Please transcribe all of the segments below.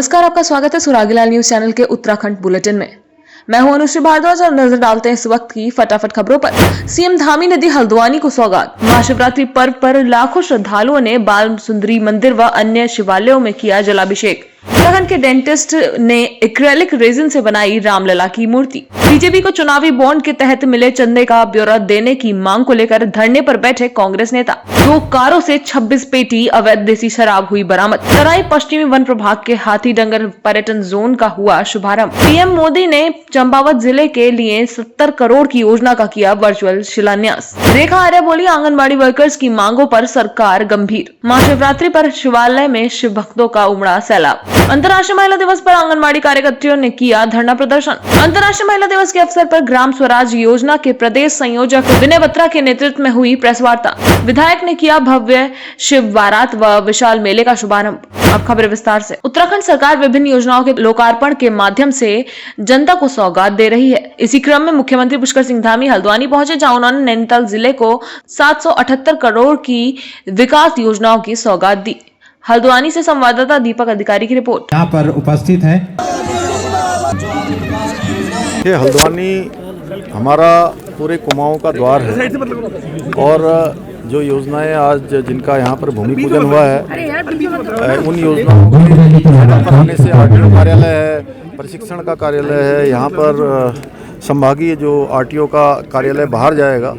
नमस्कार, आपका स्वागत है सुरागीलाल न्यूज चैनल के उत्तराखंड बुलेटिन में। मैं हूं अनुश्री भारद्वाज और नजर डालते हैं इस वक्त की फटाफट खबरों पर। सीएम धामी ने दी हल्द्वानी को सौगात। महाशिवरात्रि पर्व पर लाखों श्रद्धालुओं ने बाल सुंदरी मंदिर व अन्य शिवालयों में किया जलाभिषेक। उत्तराखंड के डेंटिस्ट ने एक्रेलिक रेजिन से बनाई रामलला की मूर्ति। बीजेपी को चुनावी बॉन्ड के तहत मिले चंदे का ब्यौरा देने की मांग को लेकर धरने पर बैठे कांग्रेस नेता। 2 कारों से 26 पेटी अवैध देसी शराब हुई बरामद। तराई पश्चिमी वन प्रभाग के हाथी डंगर पर्यटन जोन का हुआ शुभारंभ। पीएम मोदी ने चंपावत जिले के लिए 70 करोड़ की योजना का किया वर्चुअल शिलान्यास। रेखा आर्य बोली, आंगनबाड़ी वर्कर्स की मांगों पर सरकार गंभीर। महाशिवरात्रि पर शिवालय में शिव भक्तों का उमड़ा सैलाब। अंतर्राष्ट्रीय महिला दिवस पर आंगनबाड़ी कार्यकर्तियों ने किया धरना प्रदर्शन। अंतर्राष्ट्रीय महिला दिवस के अवसर पर ग्राम स्वराज योजना के प्रदेश संयोजक विनय बत्रा के नेतृत्व में हुई प्रेस वार्ता। विधायक ने किया भव्य शिव बारात व विशाल मेले का शुभारंभ। अब खबर विस्तार से। उत्तराखंड सरकार विभिन्न योजनाओं के लोकार्पण के माध्यम से जनता को सौगात दे रही है। इसी क्रम में मुख्यमंत्री पुष्कर सिंह धामी हल्द्वानी पहुंचे, जहां उन्होंने नैनीताल जिले को 778 करोड़ की विकास योजनाओं की सौगात दी। हल्द्वानी से संवाददाता दीपक अधिकारी की रिपोर्ट। यहाँ पर उपस्थित है। ये हल्द्वानी हमारा पूरे कुमाऊं का द्वार है और जो योजनाएं आज जिनका यहाँ पर भूमि पूजन हुआ है, उन योजनाओं को बनाने से आरटीओ कार्यालय है, प्रशिक्षण का कार्यालय है, यहाँ पर संभागीय जो आरटीओ का कार्यालय बाहर जाएगा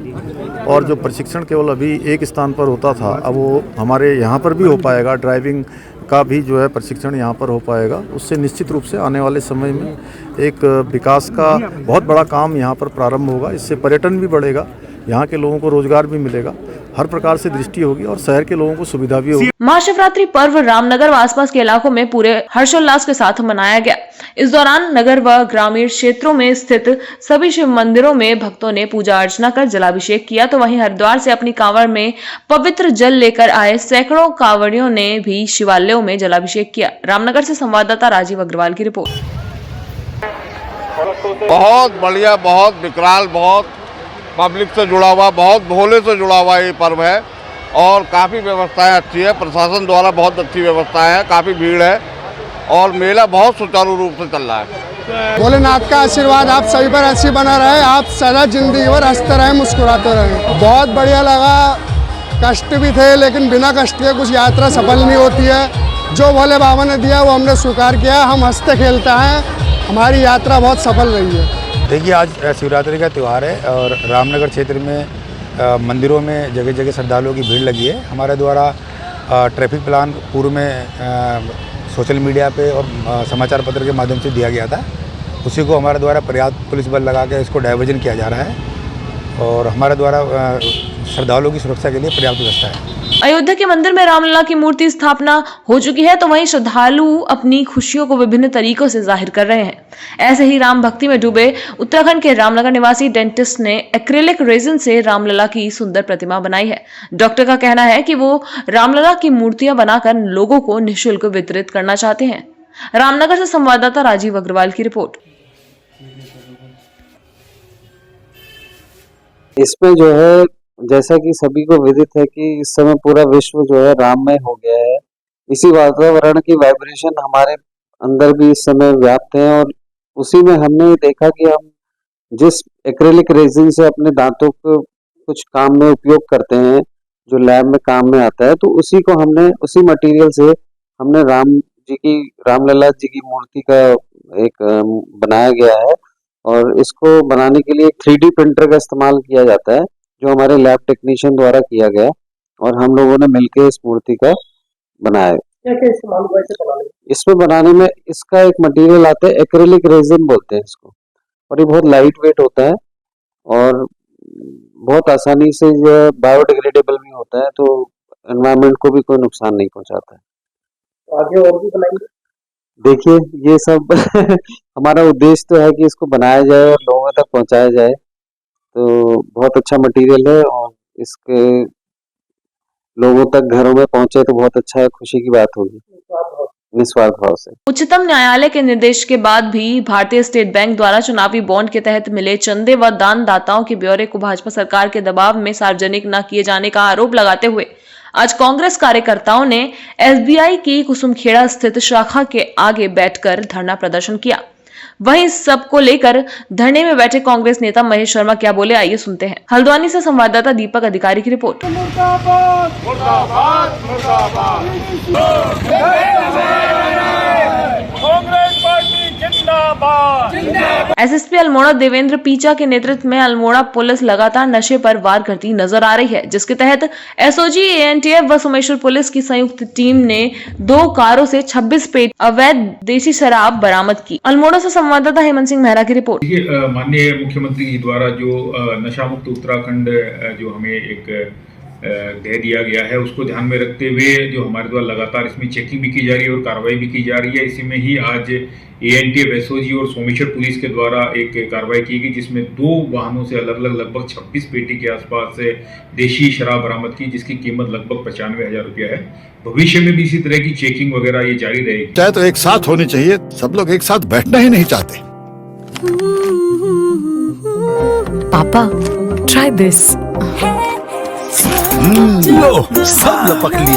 और जो प्रशिक्षण केवल अभी एक स्थान पर होता था, अब वो हमारे यहाँ पर भी हो पाएगा। ड्राइविंग का भी जो है प्रशिक्षण यहाँ पर हो पाएगा। उससे निश्चित रूप से आने वाले समय में एक विकास का बहुत बड़ा काम यहाँ पर प्रारंभ होगा। इससे पर्यटन भी बढ़ेगा, यहाँ के लोगों को रोजगार भी मिलेगा, हर प्रकार से दृष्टि होगी और शहर के लोगों को सुविधा भी होगी। महाशिवरात्रि पर्व रामनगर व आसपास के इलाकों में पूरे हर्षोल्लास के साथ मनाया गया। इस दौरान नगर व ग्रामीण क्षेत्रों में स्थित सभी शिव मंदिरों में भक्तों ने पूजा अर्चना कर जलाभिषेक किया, तो वहीं हरिद्वार से अपनी कांवड़ में पवित्र जल लेकर आए सैकड़ों कांवड़ियों ने भी शिवालयों में जलाभिषेक किया। रामनगर से संवाददाता राजीव अग्रवाल की रिपोर्ट। बहुत बढ़िया, बहुत विकराल, बहुत पब्लिक से जुड़ा हुआ, बहुत भोले से जुड़ा हुआ ये पर्व है और काफ़ी व्यवस्थाएं अच्छी है। प्रशासन द्वारा बहुत अच्छी व्यवस्था है, काफ़ी भीड़ है और मेला बहुत सुचारू रूप से चल रहा है। भोलेनाथ का आशीर्वाद आप सभी पर ऐसी बना रहे, आप सदा जिंदगी भर हंसते रहे, मुस्कुराते रहे। बहुत बढ़िया लगा। कष्ट भी थे, लेकिन बिना कष्ट के कुछ यात्रा सफल नहीं होती है। जो भोले बाबा ने दिया वो हमने स्वीकार किया। हम हंसते खेलते हैं, हमारी यात्रा बहुत सफल रही है। देखिए, आज शिवरात्रि का त्यौहार है और रामनगर क्षेत्र में मंदिरों में जगह जगह श्रद्धालुओं की भीड़ लगी है। हमारे द्वारा ट्रैफिक प्लान पूर्व में सोशल मीडिया पे और समाचार पत्र के माध्यम से दिया गया था। उसी को हमारे द्वारा पर्याप्त पुलिस बल लगा के इसको डाइवर्जन किया जा रहा है और हमारे द्वारा श्रद्धालुओं की सुरक्षा के लिए पर्याप्त व्यवस्था है। अयोध्या के मंदिर में रामलला की मूर्ति स्थापना हो चुकी है, तो वहीं श्रद्धालु अपनी खुशियों को विभिन्न तरीकों से जाहिर कर रहे हैं। ऐसे ही राम भक्ति में डूबे उत्तराखंड के रामनगर निवासी डेंटिस्ट ने एक्रेलिक रेजिन से रामलला की सुंदर प्रतिमा बनाई है। डॉक्टर का कहना है कि वो रामलला की मूर्तियां बनाकर लोगों को निःशुल्क वितरित करना चाहते हैं। रामनगर से संवाददाता राजीव अग्रवाल की रिपोर्ट। इसमें जो है, जैसा कि सभी को विदित है कि इस समय पूरा विश्व जो है राममय हो गया है। इसी वातावरण की वाइब्रेशन हमारे अंदर भी इस समय व्याप्त है और उसी में हमने देखा कि हम जिस एक्रेलिक रेजिन से अपने दांतों को कुछ काम में उपयोग करते हैं, जो लैब में काम में आता है, तो उसी को हमने, उसी मटेरियल से हमने रामलला जी की मूर्ति का एक बनाया गया है और इसको बनाने के लिए 3D प्रिंटर का इस्तेमाल किया जाता है, जो हमारे लैब टेक्नीशियन द्वारा किया गया और हम लोगों ने मिलकर इस मूर्ति का बनाया। इसमें बनाने में इसका एक मटेरियल आता है, एक्रेलिक रेजिन बोलते हैं इसको, और ये बहुत लाइट वेट होता है और बहुत आसानी से जो बायोडिग्रेडेबल भी होता है, तो एनवायरनमेंट को भी कोई नुकसान नहीं पहुंचाता है। आगे और भी बनाएंगे। देखिए, ये सब हमारा उद्देश्य तो है कि इसको बनाया जाए और लोगों तक पहुंचाया जाए। तो बहुत अच्छा मटेरियल है और इसके लोगों तक घरों में पहुंचे तो बहुत अच्छा है, खुशी की बात होगी, निस्वार्थ भाव से। उच्चतम न्यायालय के निर्देश के बाद भी भारतीय स्टेट बैंक द्वारा चुनावी बॉन्ड के तहत मिले चंदे व दान दाताओं के ब्यौरे को भाजपा सरकार के दबाव में सार्वजनिक न किए जाने का आरोप लगाते हुए आज कांग्रेस कार्यकर्ताओं ने एसबीआई की कुसुमखेड़ा स्थित शाखा के आगे बैठकर धरना प्रदर्शन किया। वहीं इस सब को लेकर धरने में बैठे कांग्रेस नेता महेश शर्मा क्या बोले, आइए सुनते हैं। हल्द्वानी से संवाददाता दीपक अधिकारी की रिपोर्ट। एसएसपी अल्मोड़ा देवेंद्र पीचा के नेतृत्व में अल्मोड़ा पुलिस लगातार नशे पर वार करती नजर आ रही है, जिसके तहत एसओजी, एएनटीएफ व सोमेश्वर पुलिस की संयुक्त टीम ने 2 कारों से 26 पेटी अवैध देसी शराब बरामद की। अल्मोड़ा से संवाददाता हेमंत सिंह मेहरा की रिपोर्ट। माननीय मुख्यमंत्री जी द्वारा जो नशा मुक्त उत्तराखंड जो हमें एक दे दिया गया है, उसको ध्यान में रखते हुए जो हमारे द्वारा लगातार इसमें चेकिंग भी की जा रही है और कार्रवाई भी की जा रही है। इसी में ही आज एएनटीएफ, एसओजी और सोमेश्वर पुलिस के द्वारा एक कार्रवाई की गई, जिसमें 2 वाहनों से अलग अलग लगभग 26 पेटी के आसपास देशी शराब बरामद की, जिसकी कीमत लगभग 95,000 रुपया है। भविष्य में भी इसी तरह की चेकिंग वगैरह ये जारी रहेगी। चाहे तो एक साथ होनी चाहिए, सब लोग एक साथ बैठना ही नहीं चाहते। पापा, try this. लो, सब लपक लिए।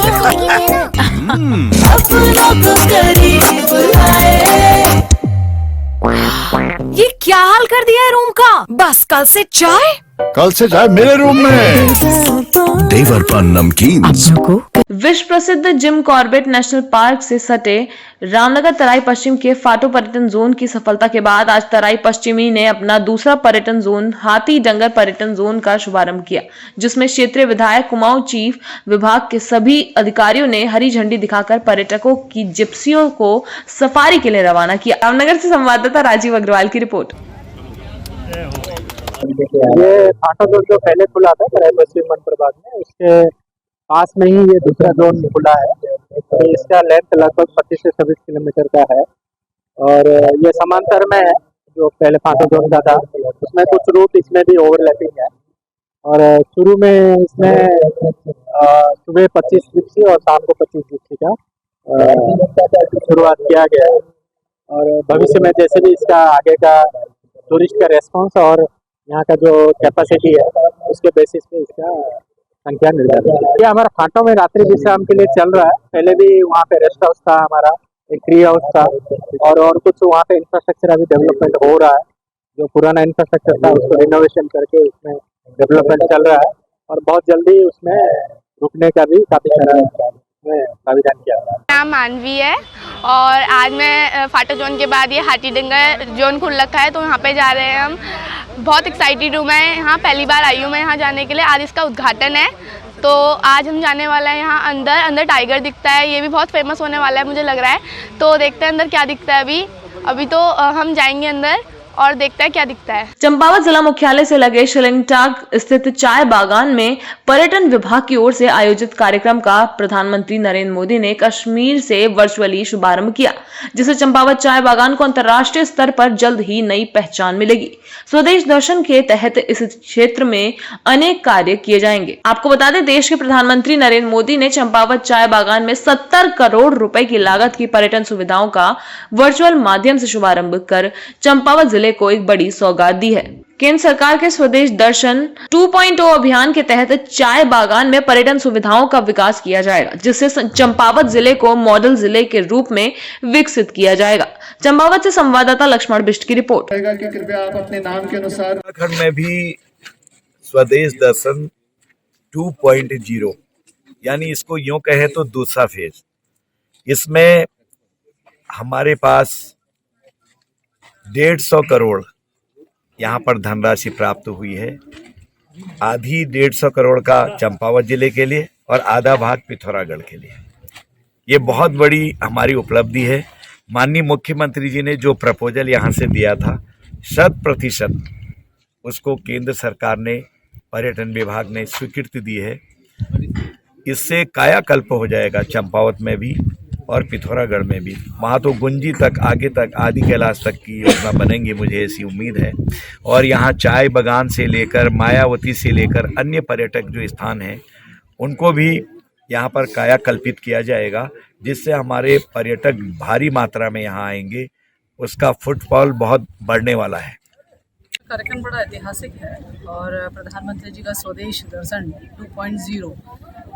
ये क्या हाल कर दिया है रूम का? बस कल से चाय? कल से चाय मेरे रूम में। देवर पान नमकीन। विश्व प्रसिद्ध जिम कॉर्बेट नेशनल पार्क से सटे रामनगर तराई पश्चिम के फाटो पर्यटन जोन की सफलता के बाद आज तराई पश्चिमी ने अपना दूसरा पर्यटन जोन हाथी डंगर पर्यटन जोन का शुभारंभ किया, जिसमें क्षेत्रीय विधायक कुमाऊं चीफ विभाग के सभी अधिकारियों ने हरी झंडी दिखाकर पर्यटकों की जिप्सियों को सफारी के लिए रवाना किया। रामनगर से संवाददाता राजीव अग्रवाल की रिपोर्ट। ये फाटा जोन जो पहले खुला था तराई पश्चिम वन प्रभाग में, उसके पास में ही ये दूसरा जोन खुला है। तो इसका लेंथ लगभग 25 से 26 किलोमीटर का है और ये समांतर में है जो पहले फाटा जोन का था। उसमें कुछ रूट इसमें भी ओवरलैपिंग है और शुरू में इसमें सुबह 25 जिप्सी और शाम को 25 जिप्सी का शुरुआत किया गया है और भविष्य में जैसे भी इसका आगे का टूरिस्ट का रेस्पॉन्स और यहाँ का जो कैपेसिटी है उसके बेसिस पे इसका संख्या निर्धारित है। ये हमारा फाटो में रात्रि विश्राम के लिए चल रहा है। पहले भी वहाँ पे रेस्ट हाउस था, हमारा एक ट्री हाउस था और कुछ वहाँ पे इंफ्रास्ट्रक्चर अभी डेवलपमेंट हो रहा है। जो पुराना इंफ्रास्ट्रक्चर था उसको रिनोवेशन करके उसमें डेवलपमेंट चल रहा है और बहुत जल्दी उसमें रुकने का भी काफी सारा प्राविधान किया है। नाम मानवी है और आज मैं फाटो जोन के बाद ये हाथी डंगर जोन खुल रखा है, तो यहाँ पे जा रहे हैं हम। बहुत एक्साइटेड हूँ मैं, यहाँ पहली बार आई हूँ मैं यहाँ जाने के लिए। आज इसका उद्घाटन है तो आज हम जाने वाला है यहाँ अंदर टाइगर दिखता है, ये भी बहुत फेमस होने वाला है मुझे लग रहा है। तो देखते हैं अंदर क्या दिखता है। अभी तो हम जाएंगे अंदर और देखते हैं क्या दिखता है। चंपावत जिला मुख्यालय से लगे शिलिंगटाग स्थित चाय बागान में पर्यटन विभाग की ओर से आयोजित कार्यक्रम का प्रधानमंत्री नरेंद्र मोदी ने कश्मीर से वर्चुअली शुभारंभ किया, जिससे चंपावत चाय बागान को अंतर्राष्ट्रीय स्तर पर जल्द ही नई पहचान मिलेगी। स्वदेश दर्शन के तहत इस क्षेत्र में अनेक कार्य किए जाएंगे। आपको बता दें, देश के प्रधानमंत्री नरेंद्र मोदी ने चंपावत चाय बागान में 70 करोड़ रुपए की लागत की पर्यटन सुविधाओं का वर्चुअल माध्यम से शुभारंभ कर चंपावत जिले को एक बड़ी सौगात दी है। केंद्र सरकार के स्वदेश दर्शन 2.0 अभियान के तहत चाय बागान में पर्यटन सुविधाओं का विकास किया जाएगा, जिससे चंपावत जिले को मॉडल जिले के रूप में विकसित किया जाएगा। चंपावत से संवाददाता लक्ष्मण बिष्ट की रिपोर्ट। कृपया आप अपने नाम के अनुसार उत्तराखंड में भी स्वदेश दर्शन 2.0 यानी इसको यूं कहे तो दूसरा फेज, इसमें हमारे पास 150 करोड़ यहाँ पर धनराशि प्राप्त हुई है। आधी 150 करोड़ का चंपावत जिले के लिए और आधा भाग पिथौरागढ़ के लिए। ये बहुत बड़ी हमारी उपलब्धि है। माननीय मुख्यमंत्री जी ने जो प्रपोजल यहाँ से दिया था 100% उसको केंद्र सरकार ने, पर्यटन विभाग ने स्वीकृति दी है। इससे कायाकल्प हो जाएगा चंपावत में भी और पिथौरागढ़ में भी। वहाँ तो गुंजी तक, आगे तक, आदि कैलाश तक की योजना बनेंगी, मुझे ऐसी उम्मीद है। और यहाँ चाय बागान से लेकर मायावती से लेकर अन्य पर्यटक जो स्थान हैं उनको भी यहाँ पर कायाकल्पित किया जाएगा, जिससे हमारे पर्यटक भारी मात्रा में यहाँ आएंगे। उसका फुटफॉल बहुत बढ़ने वाला है। कार्यक्रम बड़ा ऐतिहासिक है और प्रधानमंत्री जी का स्वदेश दर्शन 2.0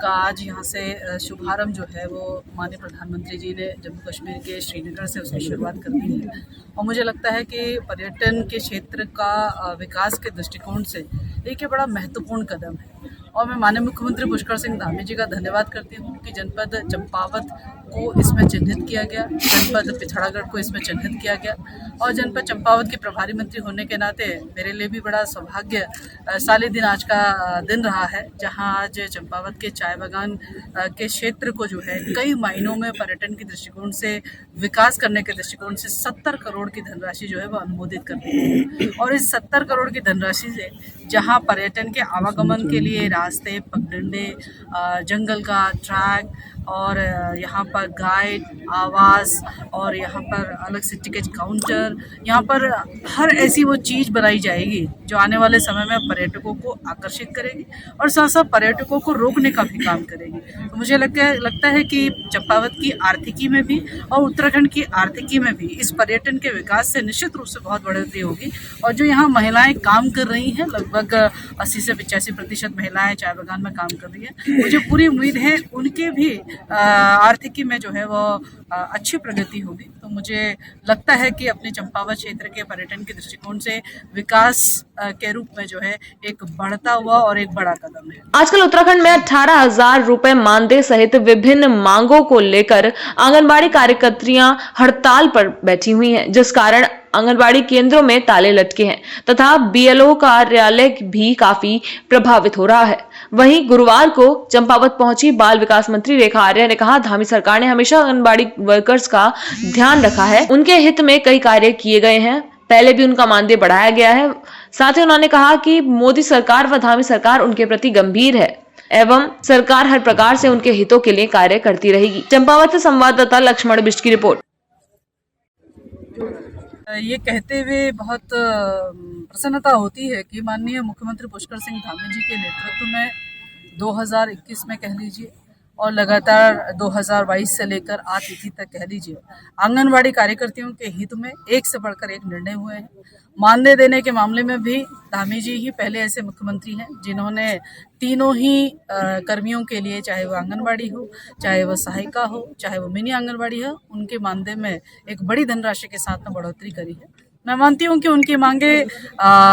का आज यहाँ से शुभारंभ जो है वो माननीय प्रधानमंत्री जी ने जम्मू कश्मीर के श्रीनगर से उसकी शुरुआत कर दी है। और मुझे लगता है कि पर्यटन के क्षेत्र का विकास के दृष्टिकोण से एक ये बड़ा महत्वपूर्ण कदम है। और मैं माननीय मुख्यमंत्री पुष्कर सिंह धामी जी का धन्यवाद करती हूँ कि जनपद चंपावत को इसमें चिन्हित किया गया, जनपद पिथौरागढ़ को इसमें चिन्हित किया गया। और जनपद चंपावत के प्रभारी मंत्री होने के नाते मेरे लिए भी बड़ा सौभाग्यशाली दिन आज का दिन रहा है, जहां आज चंपावत के चाय बागान के क्षेत्र को जो है कई मायनों में पर्यटन के दृष्टिकोण से विकास करने के दृष्टिकोण से 70 करोड़ की धनराशि जो है वो अनुमोदित कर दी है। और इस 70 करोड़ की धनराशि से जहां पर्यटन के आवागमन के लिए रास्ते, पगडंडे, जंगल का ट्रैक और यहाँ पर गाइड, आवास और यहाँ पर अलग से टिकट काउंटर, यहाँ पर हर ऐसी वो चीज़ बनाई जाएगी जो आने वाले समय में पर्यटकों को आकर्षित करेगी और साथ साथ पर्यटकों को रोकने का भी काम करेगी। तो मुझे लगता है कि चंपावत की आर्थिकी में भी और उत्तराखंड की आर्थिकी में भी इस पर्यटन के विकास से निश्चित रूप से बहुत बढ़ोतरी होगी। और जो यहाँ महिलाएं काम कर रही हैं, लगभग 80 से 85% महिलाएं चाय बागान में काम कर रही हैं, मुझे पूरी उम्मीद है उनके भी आर्थिकी में जो है वो अच्छी प्रगति होगी। तो मुझे लगता है कि अपने चंपावत क्षेत्र के पर्यटन के दृष्टिकोण से विकास के रूप में जो है एक बढ़ता हुआ और एक बड़ा कदम है। आजकल उत्तराखंड में 18,000 रुपए मानदेय सहित विभिन्न मांगों को लेकर आंगनबाड़ी कार्यकर्त्रियां हड़ताल पर बैठी हुई हैं, जिस कारण आंगनबाड़ी केंद्रों में ताले लटके हैं तथा बीएलओ कार्यालय भी काफी प्रभावित हो रहा है। वहीं गुरुवार को चंपावत पहुंची बाल विकास मंत्री रेखा आर्या ने कहा, धामी सरकार ने हमेशा आंगनबाड़ी वर्कर्स का ध्यान रखा है, उनके हित में कई कार्य किए गए हैं, पहले भी उनका मानदेय बढ़ाया गया है। साथ ही उन्होंने कहा कि मोदी सरकार व धामी सरकार उनके प्रति गंभीर है एवं सरकार हर प्रकार से उनके हितों के लिए कार्य करती रहेगी। चंपावत से संवाददाता लक्ष्मण बिष्ट की रिपोर्ट। ये कहते हुए बहुत प्रसन्नता होती है कि माननीय मुख्यमंत्री पुष्कर सिंह धामी जी के नेतृत्व में 2021 में कह लीजिए और लगातार 2022 से लेकर आज तिथि तक कह लीजिए, आंगनबाड़ी कार्यकर्तियों के हित में एक से बढ़कर एक निर्णय हुए हैं। मानदेय देने के मामले में भी धामी जी ही पहले ऐसे मुख्यमंत्री हैं जिन्होंने तीनों ही कर्मियों के लिए, चाहे वो आंगनबाड़ी हो, चाहे वो सहायिका हो, चाहे वो मिनी आंगनबाड़ी हो, उनके मानदेय में एक बड़ी धनराशि के साथ में बढ़ोतरी करी है। मैं मानती हूँ कि उनकी मांगे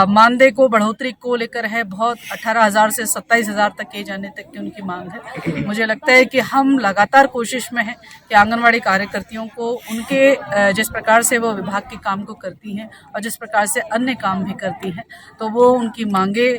मानदेय को बढ़ोतरी को लेकर है बहुत 18,000 से 27,000 तक किए जाने तक की उनकी मांग है। मुझे लगता है कि हम लगातार कोशिश में हैं कि आंगनवाड़ी कार्यकर्तियों को उनके जिस प्रकार से वो विभाग के काम को करती हैं और जिस प्रकार से अन्य काम भी करती हैं, तो वो उनकी मांगे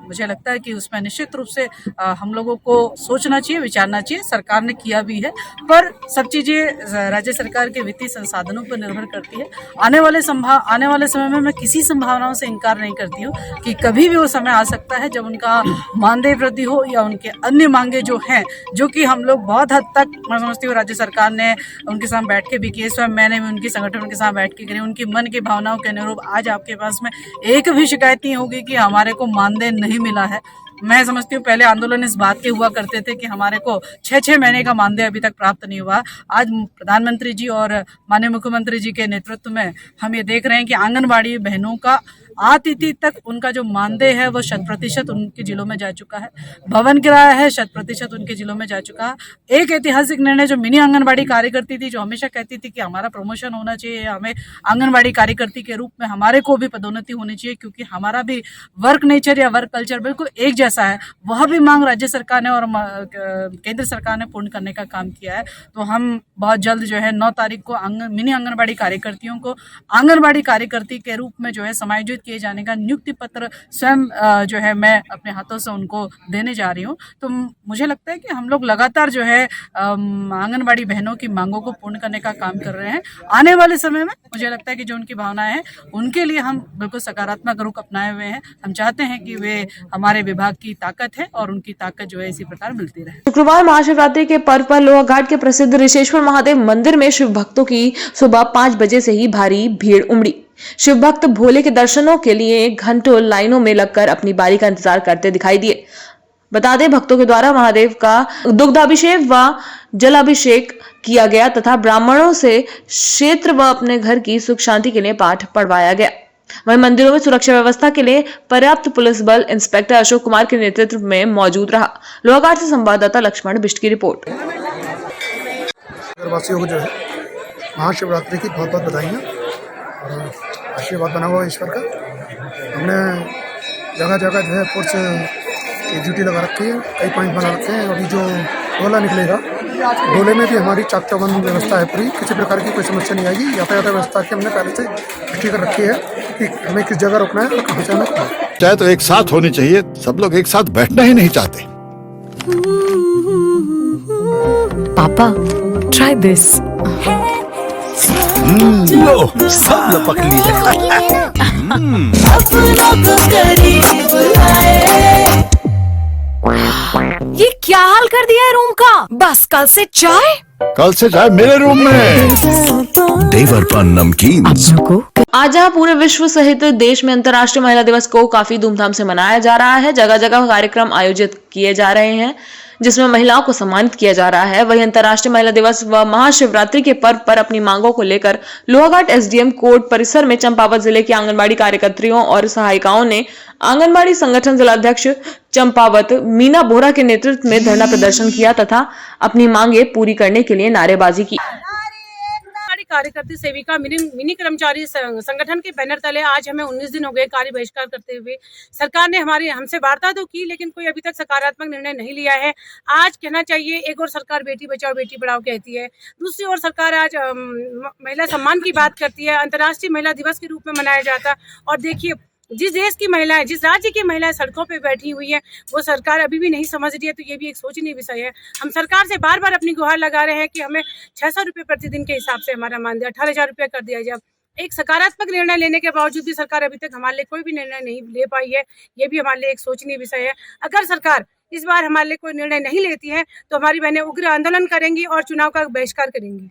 मुझे लगता है कि उसमें निश्चित रूप से हम लोगों को सोचना चाहिए, विचारना चाहिए। सरकार ने किया भी है, पर सब चीज़ें राज्य सरकार के वित्तीय संसाधनों पर निर्भर करती है। आने वाले समय में मैं किसी संभावनाओं से इनकार नहीं करती हूँ कि कभी भी वो समय आ सकता है जब उनका मानदेय वृद्धि हो या उनके अन्य मांगे जो हैं, जो कि हम लोग बहुत हद तक मैं समझती हूँ राज्य सरकार ने उनके साथ बैठ के भी किए, स्वयं मैंने भी उनकी संगठन के साथ बैठ के करी, उनकी मन की भावनाओं के अनुरूप आज आपके पास में एक भी शिकायत नहीं होगी कि हमारे को मानदेय नहीं मिला है। मैं समझती हूँ पहले आंदोलन इस बात के हुआ करते थे कि हमारे को 6-6 महीने का मानदेय अभी तक प्राप्त नहीं हुआ। आज प्रधानमंत्री जी और माननीय मुख्यमंत्री जी के नेतृत्व में हम ये देख रहे हैं कि आंगनबाड़ी बहनों का आतिथ्य तक उनका जो मानदेय है वो 100% उनके जिलों में जा चुका है। भवन किराया है 100% उनके जिलों में जा चुका है। एक ऐतिहासिक निर्णय जो मिनी आंगनबाड़ी कार्यकर्ती थी, जो हमेशा कहती थी कि हमारा प्रमोशन होना चाहिए, हमें आंगनबाड़ी कार्यकर्ती के रूप में हमारे को भी पदोन्नति होनी चाहिए क्योंकि हमारा भी वर्क नेचर या वर्क कल्चर बिल्कुल एक जैसा है, वह भी मांग राज्य सरकार ने और केंद्र सरकार ने पूर्ण करने का काम किया है। तो हम बहुत जल्द जो है 9 तारीख को मिनी आंगनबाड़ी कार्यकर्तियों को आंगनबाड़ी कार्यकर्ती के रूप में जो है समायोजित किए जाने का नियुक्ति पत्र स्वयं जो है मैं अपने हाथों से उनको देने जा रही हूँ। तो मुझे लगता है कि हम लोग लगातार जो है आंगनबाड़ी बहनों की मांगों को पूर्ण करने का काम कर रहे हैं। आने वाले समय में मुझे लगता है कि जो उनकी भावनाएं हैं उनके लिए हम बिल्कुल सकारात्मक रुख अपनाए हुए हैं। हम चाहते हैं कि वे हमारे विभाग की ताकत है और उनकी ताकत जो है इसी प्रकार मिलती रहे। शुक्रवार महाशिवरात्रि के पर्व पर लोहाघाट के प्रसिद्ध ऋषेश्वर महादेव मंदिर में शिव भक्तों की सुबह 5 बजे से ही भारी भीड़ उमड़ी। शिव भक्त भोले के दर्शनों के लिए घंटों लाइनों में लगकर अपनी बारी का इंतजार करते दिखाई दिए। बता दें, भक्तों के द्वारा महादेव का दुग्धाभिषेक व जलाभिषेक किया गया तथा ब्राह्मणों से क्षेत्र व अपने घर की सुख शांति के लिए पाठ पढ़वाया गया। वहीं मंदिरों में सुरक्षा व्यवस्था के लिए पर्याप्त पुलिस बल इंस्पेक्टर अशोक कुमार के नेतृत्व में मौजूद रहा। लोहाघाट से संवाददाता लक्ष्मण बिष्ट की रिपोर्ट। वासियों को जो है महाशिवरात्रि की बहुत बहुत बधाइयाँ और आशीर्वाद बना हुआ ईश्वर का। हमने जगह जगह जो है फोर्स की ड्यूटी लगा रखी है, कई पॉइंट बना रखे हैं। अभी जो डोला निकलेगा, डोले में भी हमारी चाक चौबंद व्यवस्था है पूरी, किसी प्रकार की कोई समस्या नहीं आएगी। यातायात व्यवस्था की हमने पहले से इकट्ठी कर रखी है कि हमें किस जगह रुकना है और कहाँ से हमें रुकना है। चाहे तो एक साथ होनी चाहिए, सब लोग एक साथ बैठना ही नहीं चाहते। पापा ट्राई दिस। लो सब लपक लिए। ये क्या हाल कर दिया है रूम का? बस कल से चाय। कल से चाय मेरे रूम में। देवर पान नमकीन आज जहां पूरे विश्व सहित देश में अंतर्राष्ट्रीय महिला दिवस को काफी धूमधाम से मनाया जा रहा है, जगह जगह कार्यक्रम आयोजित किए जा रहे हैं जिसमें महिलाओं को सम्मानित किया जा रहा है। वहीं अंतर्राष्ट्रीय महिला दिवस व महाशिवरात्रि के पर्व पर अपनी मांगों को लेकर लोहाघाट एसडीएम कोर्ट परिसर में चंपावत जिले की आंगनबाड़ी कार्यकर्त्रियों और सहायिकाओं ने आंगनबाड़ी संगठन जिलाध्यक्ष चंपावत मीना बोरा के नेतृत्व में धरना प्रदर्शन किया तथा अपनी मांगे पूरी करने के लिए नारेबाजी की। कार्यकर्ता सेविका मिनी कर्मचारी संगठन के बैनर तले आज हमें 19 दिन हो गए कार्य बहिष्कार करते हुए। सरकार ने हमसे वार्ता तो की, लेकिन कोई अभी तक सकारात्मक निर्णय नहीं लिया है। आज कहना चाहिए, एक और सरकार बेटी बचाओ बेटी पढ़ाओ कहती है, दूसरी ओर सरकार आज महिला सम्मान की बात करती है, अंतर्राष्ट्रीय महिला दिवस के रूप में मनाया जाता है। और देखिए, जिस देश की महिलाएं, जिस राज्य की महिलाएं सड़कों पे बैठी हुई हैं, वो सरकार अभी भी नहीं समझ रही है। तो ये भी एक सोचनीय विषय है। हम सरकार से बार बार अपनी गुहार लगा रहे हैं कि हमें 600 रुपये प्रतिदिन के हिसाब से हमारा मानदेय 18,000 रुपये कर दिया जाए। एक सकारात्मक निर्णय लेने के बावजूद भी सरकार अभी तक हमारे लिए कोई भी निर्णय नहीं ले पाई है। ये भी हमारे लिए एक सोचनीय विषय है। अगर सरकार इस बार हमारे लिए कोई निर्णय नहीं लेती है तो हमारी बहनें उग्र आंदोलन करेंगी और चुनाव का बहिष्कार करेंगी।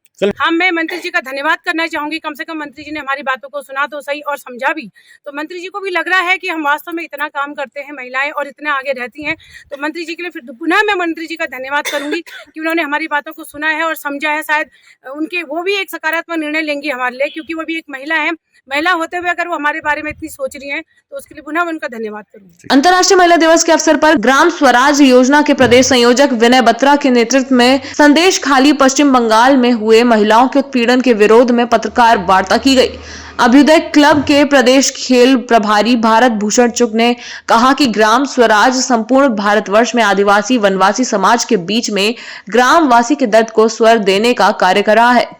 मैं मंत्री जी का धन्यवाद करना चाहूंगी। कम से कम मंत्री जी ने हमारी बातों को सुना तो सही और समझा भी। तो मंत्री जी को भी लग रहा है कि हम वास्तव में इतना काम करते हैं, महिलाएं, और इतने आगे रहती हैं। तो मंत्री जी के लिए फिर पुनः मैं मंत्री जी का धन्यवाद करूंगी कि उन्होंने हमारी बातों को सुना है और समझा है। शायद उनके वो भी एक सकारात्मक निर्णय लेंगी हमारे लिए, क्योंकि वो भी एक महिला है। महिला होते हुए अगर वो हमारे बारे में इतनी सोच रही हैं तो उसके लिए पुनः उनका धन्यवाद करूंगी। अंतर्राष्ट्रीय महिला दिवस के अवसर पर ग्राम स्वराज योजना के प्रदेश संयोजक विनय बत्रा के नेतृत्व में संदेश खाली पश्चिम बंगाल में हुए महिलाओं के उत्पीड़न के विरोध में पत्रकार वार्ता की गई। अभ्युदय क्लब के प्रदेश खेल प्रभारी भारत भूषण चुग ने कहा कि ग्राम स्वराज संपूर्ण भारतवर्ष में आदिवासी वनवासी समाज के बीच में ग्रामवासी के दर्द को स्वर देने का कार्य कर रहा है।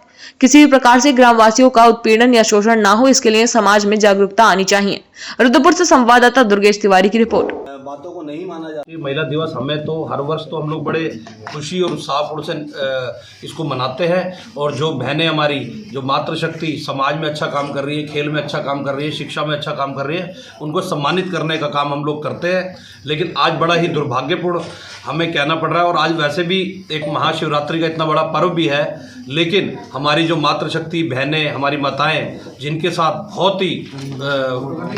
किसी भी प्रकार से ग्रामवासियों का उत्पीड़न या शोषण ना हो, इसके लिए समाज में जागरूकता आनी चाहिए। रुद्रपुर से संवाददाता दुर्गेश तिवारी की रिपोर्ट। बातों को नहीं माना जाता। महिला दिवस हमें तो हर वर्ष तो हम लोग बड़े खुशी और उत्साहपूर्ण से इसको मनाते हैं। और जो बहनें हमारी, जो मातृशक्ति समाज में अच्छा काम कर रही है, खेल में अच्छा काम कर रही है, शिक्षा में अच्छा काम कर रही है, उनको सम्मानित करने का काम हम लोग करते हैं। लेकिन आज बड़ा ही दुर्भाग्यपूर्ण हमें कहना पड़ रहा है, और आज वैसे भी एक महाशिवरात्रि का इतना बड़ा पर्व भी है, लेकिन हमारी जो मातृशक्ति बहनें, हमारी माताएं, जिनके साथ बहुत ही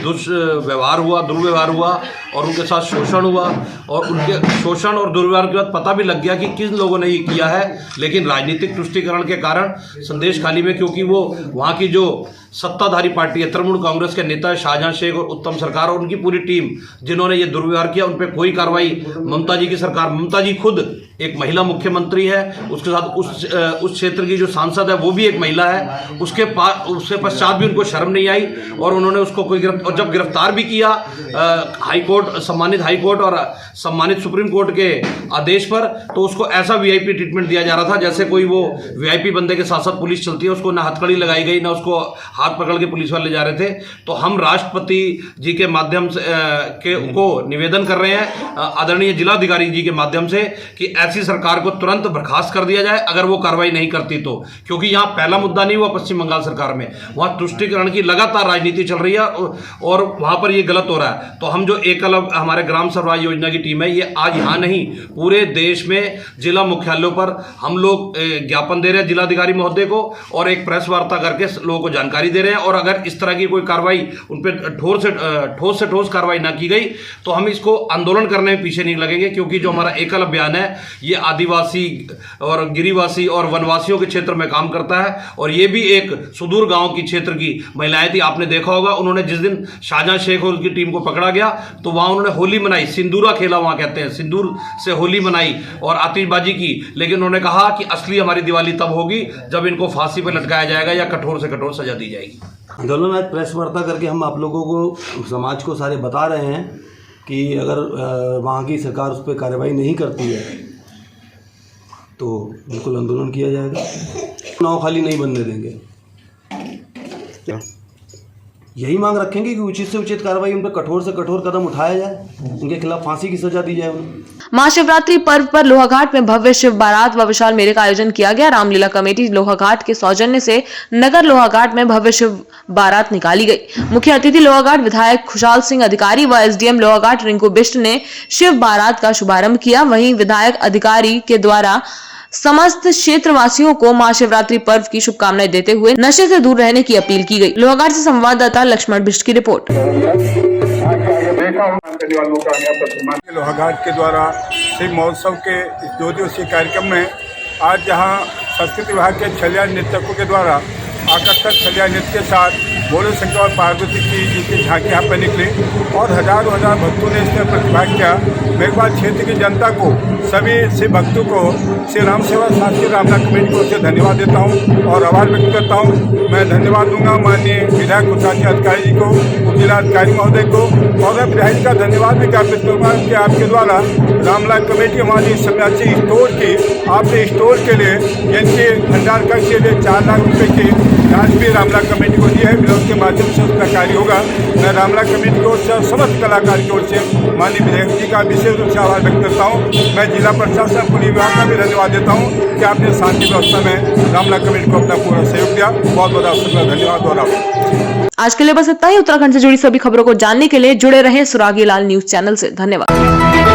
दुर्व्यवहार हुआ और उनके साथ शोषण हुआ, और उनके शोषण और दुर्व्यवहार के बाद पता भी लग गया कि किन लोगों ने ये किया है। लेकिन राजनीतिक तुष्टीकरण के कारण संदेश खाली में, क्योंकि वो वहाँ की जो सत्ताधारी पार्टी है तृणमूल कांग्रेस के नेता शाहजहां शेख और उत्तम सरकार और उनकी पूरी टीम, जिन्होंने ये दुर्व्यवहार किया, उन पर कोई कार्रवाई ममता जी की सरकार, ममता जी खुद एक महिला मुख्यमंत्री है, उसके साथ उस क्षेत्र की जो सांसद है वो भी एक महिला है, उसके पश्चात भी उनको शर्म नहीं आई और उन्होंने उसको और जब गिरफ्तार भी किया हाईकोर्ट, सम्मानित हाईकोर्ट और सम्मानित सुप्रीम कोर्ट के आदेश पर, तो उसको ऐसा वीआईपी ट्रीटमेंट दिया जा रहा था जैसे कोई वो वीआईपी बंदे के साथ साथ पुलिस चलती है। उसको ना हथकड़ी लगाई गई, ना उसको हाथ पकड़ के पुलिस वाले ले जा रहे थे। तो हम राष्ट्रपति जी के माध्यम से को निवेदन कर रहे हैं, आदरणीय जिलाधिकारी जी के माध्यम से, कि ऐसी सरकार को तुरंत बर्खास्त कर दिया जाए अगर वो कार्रवाई नहीं करती तो। क्योंकि यहाँ पहला मुद्दा नहीं हुआ पश्चिम बंगाल सरकार में, वहाँ तुष्टीकरण की लगातार राजनीति चल रही है और वहाँ पर ये गलत हो रहा है। तो हम जो एकलव्य हमारे ग्राम स्वराज योजना की टीम है, ये आज यहाँ नहीं पूरे देश में जिला मुख्यालयों पर हम लोग ज्ञापन दे रहे हैं जिलाधिकारी महोदय को, और एक प्रेस वार्ता करके लोगों को जानकारी दे रहे हैं। और अगर इस तरह की कोई कार्रवाई उन पर ठोस से ठोस कार्रवाई ना की गई तो हम इसको आंदोलन करने में पीछे नहीं लगेंगे। क्योंकि जो हमारा एकल अभियान है ये आदिवासी और गिरिवासी और वनवासियों के क्षेत्र में काम करता करता है। और ये भी एक सुदूर गांव की क्षेत्र की महिलाएं थी, आपने देखा होगा उन्होंने जिस दिन शाहजहां शेख और उनकी टीम को पकड़ा गया तो वहां उन्होंने होली मनाई, सिंदूरा खेला, वहां कहते हैं सिंदूर से होली मनाई और आतिशबाजी की। लेकिन उन्होंने कहा कि असली हमारी दिवाली तब होगी जब इनको फांसी पर लटकाया जाएगा या कठोर से कठोर सजा दी जाएगी। आंदोलन आज प्रेस वार्ता करके हम आप लोगों को, समाज को सारे बता रहे हैं कि अगर वहाँ की सरकार उस पर कार्रवाई नहीं करती है तो बिल्कुल आंदोलन किया जाएगा, नाव खाली नहीं बनने देंगे। यही मांग रखेंगे कि उचित से उचित कार्रवाई उन पर कठोर से कठोर कदम उठाया जाए, उनके खिलाफ फांसी की सजा दी जाए उन्हें। महाशिवरात्रि पर्व पर लोहाघाट में भव्य शिव बारात व विशाल मेले का आयोजन किया गया। रामलीला कमेटी लोहाघाट के सौजन्य से नगर लोहाघाट में भव्य शिव बारात निकाली गई। मुख्य अतिथि लोहाघाट विधायक खुशहाल सिंह अधिकारी व एसडीएम लोहाघाट रिंकू बिष्ट ने शिव बारात का शुभारंभ किया। वहीं विधायक अधिकारी के द्वारा समस्त क्षेत्रवासियों को महाशिवरात्रि पर्व की शुभकामनाएं देते हुए नशे से दूर रहने की अपील की गई। लोहाघाट से संवाददाता लक्ष्मण बिष्ट की रिपोर्ट। लोहाघाट के द्वारा शिव महोत्सव के इस 2 दिवसीय कार्यक्रम में आज यहाँ संस्कृति विभाग के छलिया नृत्यकों के द्वारा आकर्षक छलिया नृत्य के साथ भोले शंकर और पार्वती की झांकी यहाँ पर निकली और हजारों भक्तों ने इसमें प्रतिभाग किया। मेघवाल क्षेत्र की जनता को, सभी शिव भक्तों को श्री राम सेवा शास्त्री रामनाथ कमेटी को से धन्यवाद देता हूँ और आभार व्यक्त करता हूँ। मैं धन्यवाद दूंगा माननीय विधायक खुशहाल अधिकारी जी को, उप जिलाधिकारी महोदय को, और मैं विधायक जी का धन्यवाद भी ज्ञापित करूँगा कि आपके द्वारा रामनाथ कमेटी हमारी सन्यासी स्टोर की, आपने स्टोर के लिए इनके भंडार खर्च के लिए 4 लाख रुपये की राशि भी रामनाथ कमेटी को दी है। विरोध के माध्यम से उसका कार्य होगा। मैं रामनाथ कमेटी की ओर से, समस्त कलाकार की ओर से माननीय विधायक जी का विशेष रूप से आभार व्यक्त करता हूँ। मैं जिला प्रशासन, पुलिस विभाग का भी धन्यवाद देता हूँ कि आपने शांति व्यवस्था में रामनाथ कमेटी को अपना पूरा सहयोग दिया। बहुत बहुत आपका धन्यवाद और आभार। आज के लिए बस इतना ही। उत्तराखंड से जुड़ी सभी खबरों को जानने के लिए जुड़े रहें सुरागी लाल न्यूज चैनल से। धन्यवाद।